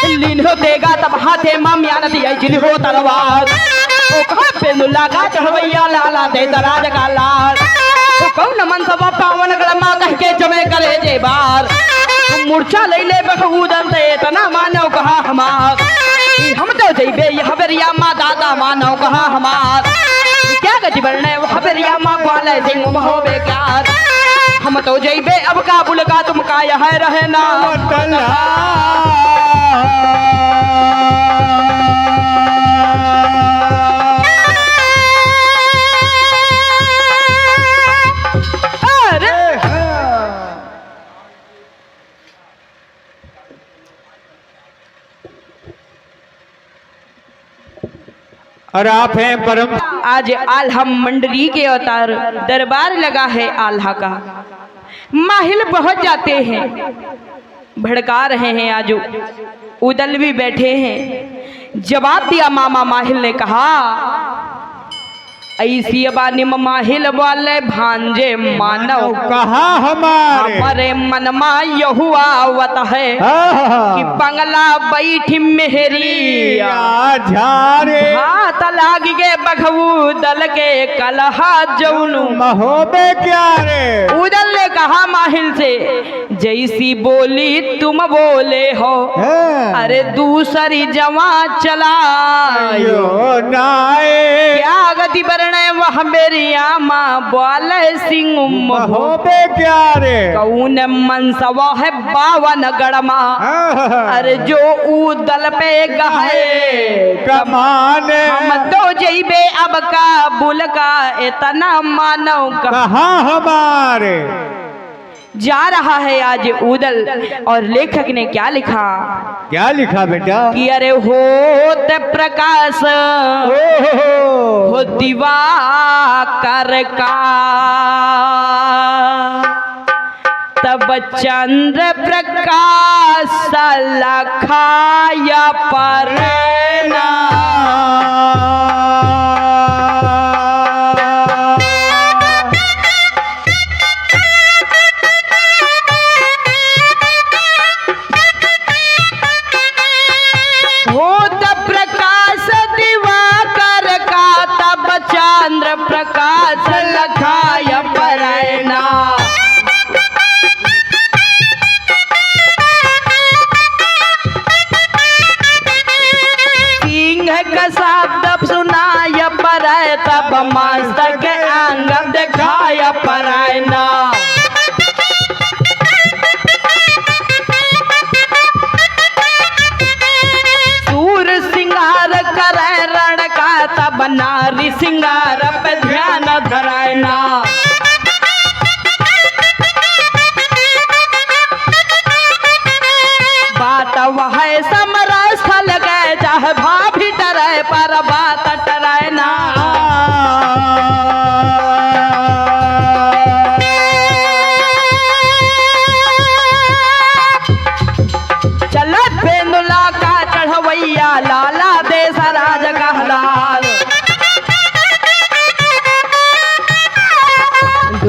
लीन हो देगा तब हाथे मामिया नदी जिल हो तलवार। ओ कहा बेलुला का चढ़वैया लाला ते दराज का लाल। तो कौन मन सब पावन गलमा कह के जमे करे जे बार। मूर्छा ले ले बखूदन से इतना मानव कहा हमार। हम तो जइबे यह बेरिया माँ दादा मानव कहा हमार। क्या गति बढ़ने वह बेरिया माँ ग्वाले सिंह महोबे क्यार। हम तो जइबे अब काबुल का तुम का यह रहे ना। और आप हैं परम। आज आल्हा मंडली के अवतार दरबार लगा है आल्हा का। माहिल पहुंच जाते हैं भड़का रहे हैं। आज उदल भी बैठे हैं। जवाब दिया मामा माहिल ने कहा ऐसी बानी माहिल वाले भांजे मानव कहा हमारे मन में यह आवत है कि बंगला बैठी मेहरी हाथ लाग गे बघऊ दल के कलहा जौनु महोबे क्या रे। उदल ने कहा माहिल से जैसी बोली तुम बोले हो। अरे दूसरी जवा चलायो क्या गति वह बेरिया माँ बोले सिंह महोबे क्या रे। कौन मनसवा है बावन गड़मा। अरे जो उदल पे गए कमाने हम तो जइबे अब काबुल का इतना मानव कहा हमारे। जा रहा है आज उदल और लेखक ने क्या लिखा। क्या लिखा बेटा कि अरे होत प्रकाश हो दिवाकर का तब चंद्र प्रकाश लखाया परना। चंद्र प्रकाश लखाया परना। सिंह का शब्द सुनाया पर तब मस्तक अंग दिखाया परना। सूर सिंगार करे रण का तब नारी सिंगार पे ध्यान धरायना। बात वह समरा स्थल गए चाहे भाभी डरे पर बात टरायना।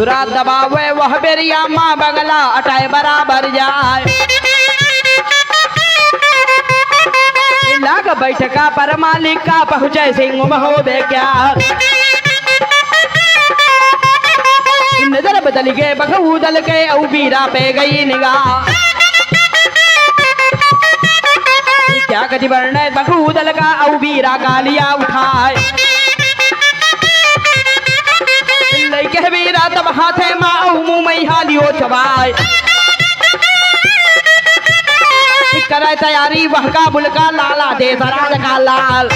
धुरा दबावे वह बेरिया माँ बंगला अटाए बराबर जाए। लाग बैठका पर मालिक का पहुँचे सिंह महोदय क्या। नजर बदल के बखू दल के औ बीरा पे गई निगाह। क्या कति वर्ण बखू दल का औ बीरा का लिया उठाए। लइके बीरा तब हाथे माँ औ मुँह में हालियो चबाए। करे तैयारी वह का बुलका लाला दे सराज का लाल।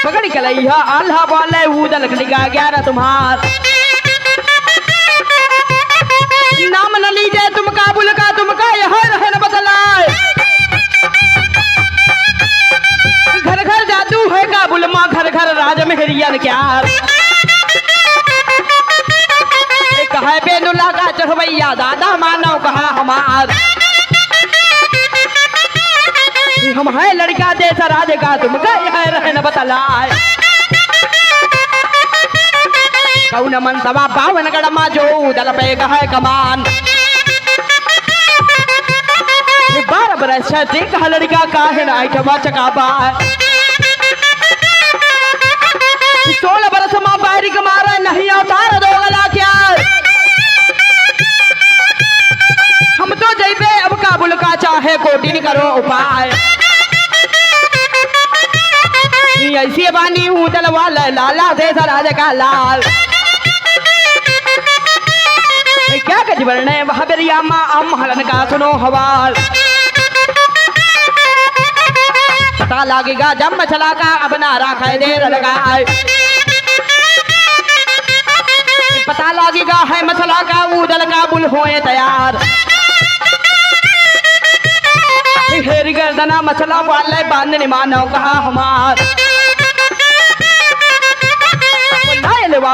पकड़ के लइहा आल्हा बोले उदल निगा ग्यारह तुम्हार। नाम न लीजिए तुम काबुल का तुमका यहाँ रहे न बदलाए। घर घर जादू है काबुल माँ घर घर राज मेहरियन क्या। कहा बेनुल्ला का चढ़वैया दादा मानव कहा हमार। हम है लड़का जैसा राज का तुम गए है रहे न बतलाए। कौन मन सवा पावन गड़मा जो दल पे है कमान। 12 बरस देख लड़का काहे ना आइटमा चकाबा। 16 बरस माँ बाहरी मारा नहीं अवतार दो गला क्या। हम तो जैबे अब काबुल का चाहे कोटिन करो उपाय। ऐसी बानी उदल वाला लाला दे राज का लाल। क्या कज वर्ण वह बेरिया माँ अम हलन का सुनो हवाल। पता लागेगा जब मछला का अब नारा खाए देर लगाए। पता लागेगा है मछला का उदल का बुल होए तैयार। हेरी गर्दना मछला वाले बांधने मानव कहा हमार।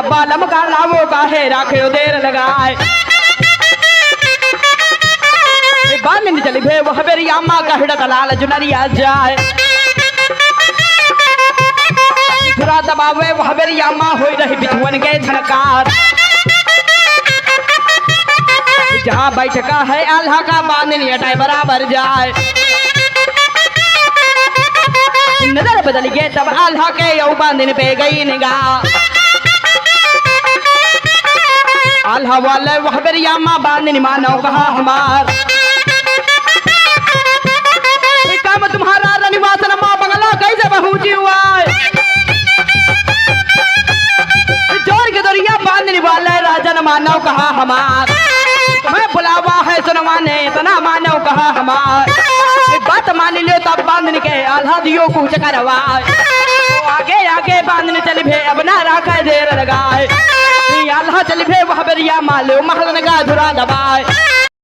बालम का लावो का है राखे देर लगाए। बांधने चली भे वह बेरिया माँ का हिड़क लाल जुनरिया जाए। धुरा दबावे वह बेरिया माँ हो रही बिछुअन के झनकार। जहाँ बैठका है आल्हा का बांधने हटाए बराबर जाए। नजर बदल गए तब आल्हा के यौ बांधने पे गई निगाह। आल्हा वाले वह बेरिया माँ बांधने मानव कहा हमार। काम तुम्हारा रनिवासन माँ बंगला कैसे पहुंची हुआ। जोर के दरिया बांधने वाले राजन मानव कहा हमार। तुम्हें बुलावा है सुनवाने इतना मानव कहा हमार। बात मान लियो तब बांधने के आल्हा दियो कुछ करवाए। आगे आगे बांधने चल भे अब ना रखा देर लगाए। आल्हा चल भे वह बेरिया मालो महलन का धुरा दबाए।